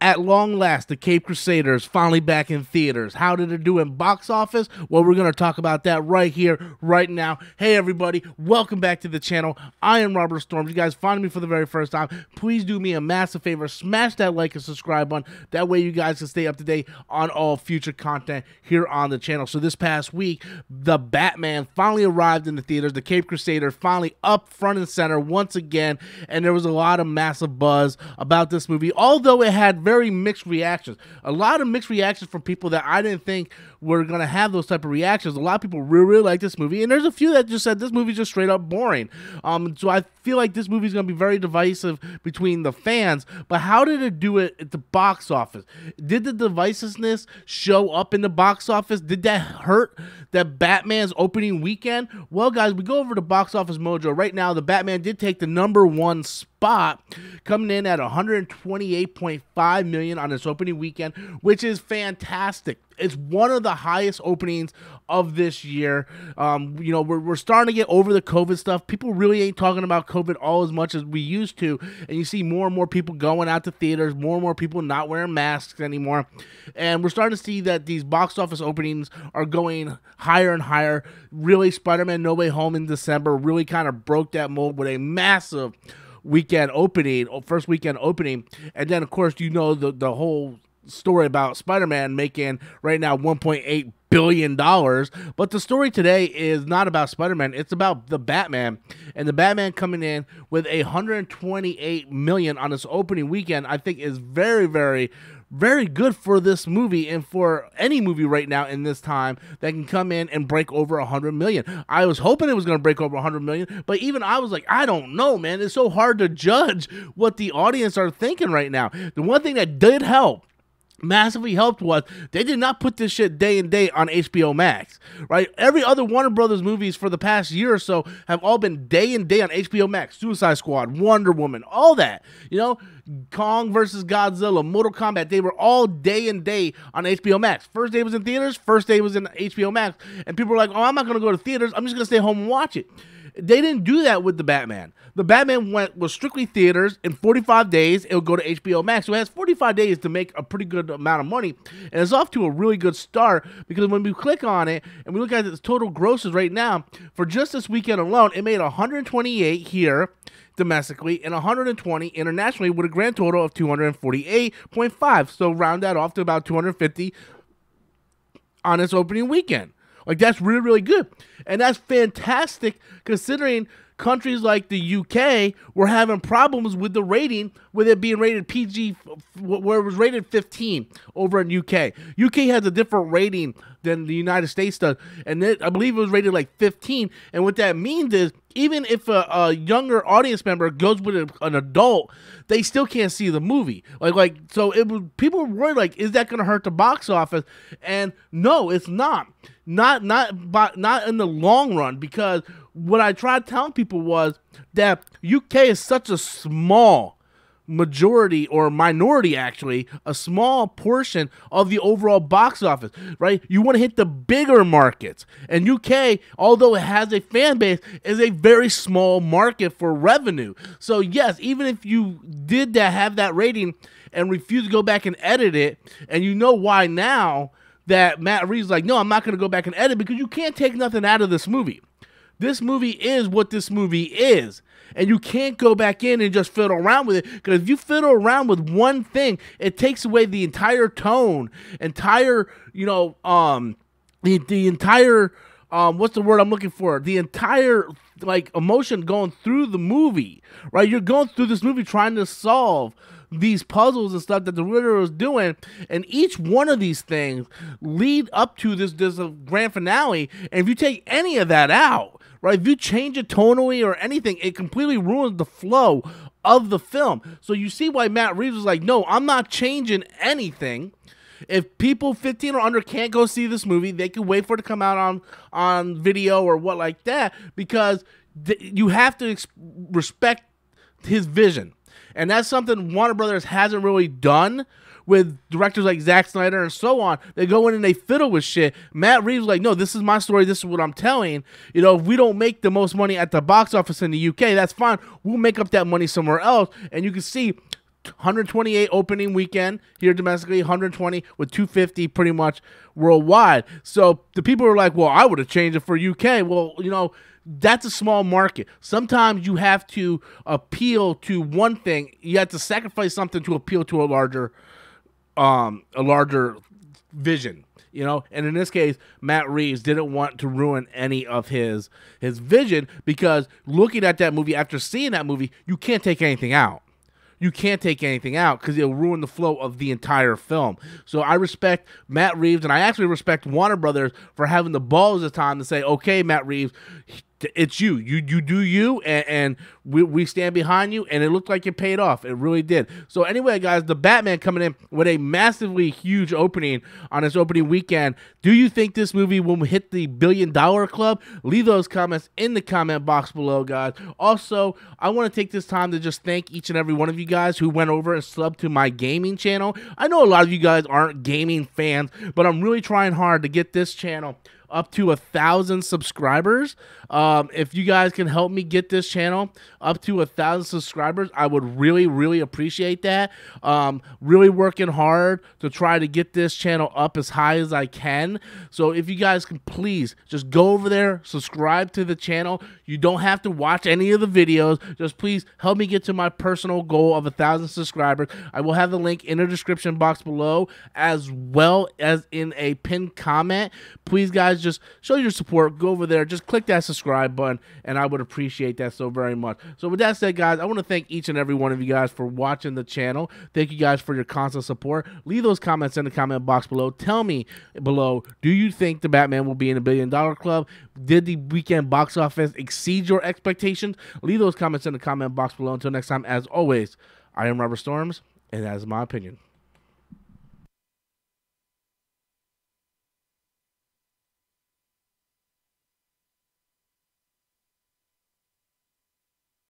At long last, the Cape Crusaders finally back in theaters. How did it do in box office? Well, we're going to talk about that right here, right now. Hey, everybody. Welcome back to the channel. I am Robert Storms. You guys find me for the very first time. Please do me a massive favor. Smash that like and subscribe button. That way you guys can stay up to date on all future content here on the channel. So this past week, The Batman finally arrived in the theaters. The Cape Crusader finally up front and center once again. And there was a lot of massive buzz about this movie, although it had very mixed reactions. A lot of mixed reactions from people that I didn't think were going to have those type of reactions. A lot of people really like this movie, and there's a few that just said this movie's just straight up boring. So I feel like this movie's going to be very divisive between the fans. But how did it do it at the box office? Did the divisiveness show up in the box office? Did that hurt that Batman's opening weekend? Well, guys, we go over to Box Office Mojo. Right now, the Batman did take the #1 spot, coming in at $128.5 million on its opening weekend, which is fantastic. It's one of the highest openings of this year. You know, we're starting to get over the COVID stuff. People really ain't talking about COVID all as much as we used to, and you see more and more people going out to theaters, more and more people not wearing masks anymore, and we're starting to see that these box office openings are going higher and higher. Really, Spider-Man No Way Home in December really kind of broke that mold with a massive weekend opening, first weekend opening, and then of course you know the whole story about Spider-Man making right now $1.8 billion. But the story today is not about Spider-Man, it's about the Batman, and the Batman coming in with $128 million on its opening weekend, I think is very, very, very good for this movie and for any movie right now in this time that can come in and break over 100 million. I was hoping it was going to break over 100 million, but even I was like, I don't know, man. It's so hard to judge what the audience are thinking right now. The one thing that did help, massively helped, was they did not put this shit day and day on HBO Max, right? Every other Warner Brothers movies for the past year or so have all been day and day on HBO Max. Suicide Squad, Wonder Woman, all that, you know, Kong versus Godzilla, Mortal Kombat, they were all day and day on HBO Max. First day was in theaters, first day was in HBO Max, and people were like, oh, I'm not going to go to theaters, I'm just going to stay home and watch it. They didn't do that with the Batman. The Batman was strictly theaters. In 45 days, it'll go to HBO Max. So it has 45 days to make a pretty good amount of money. And it's off to a really good start, because when we click on it and we look at its total grosses right now, for just this weekend alone, it made 128 here domestically and 120 internationally, with a grand total of 248.5. So round that off to about 250 on its opening weekend. Like, that's really, really good. And that's fantastic considering countries like the UK were having problems with the rating, with it being rated PG, where it was rated 15 over in UK. UK has a different rating than the United States does, and I believe it was rated like 15. And what that means is, even if a younger audience member goes with an adult, they still can't see the movie. So it was, people were worried, like, is that going to hurt the box office? And no, it's not. Not in the long run, because what I tried telling people was that UK is such a small majority, or minority actually, a small portion of the overall box office, right? You want to hit the bigger markets, and UK, although it has a fan base, is a very small market for revenue. So yes, even if you did have that rating and refuse to go back and edit it, and you know why now, that Matt Reeves is like, no, I'm not going to go back and edit, because you can't take nothing out of this movie. This movie is what this movie is, and you can't go back in and just fiddle around with it, because if you fiddle around with one thing, it takes away the entire tone, entire, you know, the entire, what's the word I'm looking for? The entire, like, emotion going through the movie, right? You're going through this movie trying to solve these puzzles and stuff that the Riddler is doing, and each one of these things lead up to this grand finale. And if you take any of that out, right, if you change it tonally or anything, it completely ruins the flow of the film. So you see why Matt Reeves was like, no, I'm not changing anything. If people 15 or under can't go see this movie, they can wait for it to come out on video or what like that, because you have to respect his vision. And that's something Warner Brothers hasn't really done with directors like Zack Snyder and so on. They go in and they fiddle with shit. Matt Reeves is like, no, this is my story. This is what I'm telling. You know, if we don't make the most money at the box office in the UK, that's fine. We'll make up that money somewhere else. And you can see 128 opening weekend here domestically, 120 with 250 pretty much worldwide. So the people are like, well, I would have changed it for UK. Well, you know, that's a small market. Sometimes you have to appeal to one thing. You have to sacrifice something to appeal to a larger vision. You know, and in this case, Matt Reeves didn't want to ruin any of his vision, because looking at that movie, after seeing that movie, you can't take anything out. You can't take anything out because it'll ruin the flow of the entire film. So I respect Matt Reeves, and I actually respect Warner Brothers for having the balls this time to say, okay, Matt Reeves, it's you. You do you, and we stand behind you, and it looked like it paid off. It really did. So anyway, guys, The Batman coming in with a massively huge opening on its opening weekend. Do you think this movie will hit the $1 billion club? Leave those comments in the comment box below, guys. Also, I want to take this time to just thank each and every one of you guys who went over and subbed to my gaming channel. I know a lot of you guys aren't gaming fans, but I'm really trying hard to get this channel up to 1,000 subscribers. If you guys can help me get this channel up to 1,000 subscribers, I would really appreciate that. Really working hard to try to get this channel up as high as I can. So if you guys can please just go over there, subscribe to the channel. You don't have to watch any of the videos. Just please help me get to my personal goal of 1,000 subscribers. I will have the link in the description box below, as well as in a pinned comment. Please, guys, just show your support. Go over there, just click that subscribe button, and I would appreciate that so very much. So with that said, guys, I want to thank each and every one of you guys for watching the channel. Thank you guys for your constant support. Leave those comments in the comment box below. Tell me below, do you think The Batman will be in the $1 billion club? Did the weekend box office exceed your expectations? Leave those comments in the comment box below. Until next time, as always, I am Robert Storms, and that is my opinion.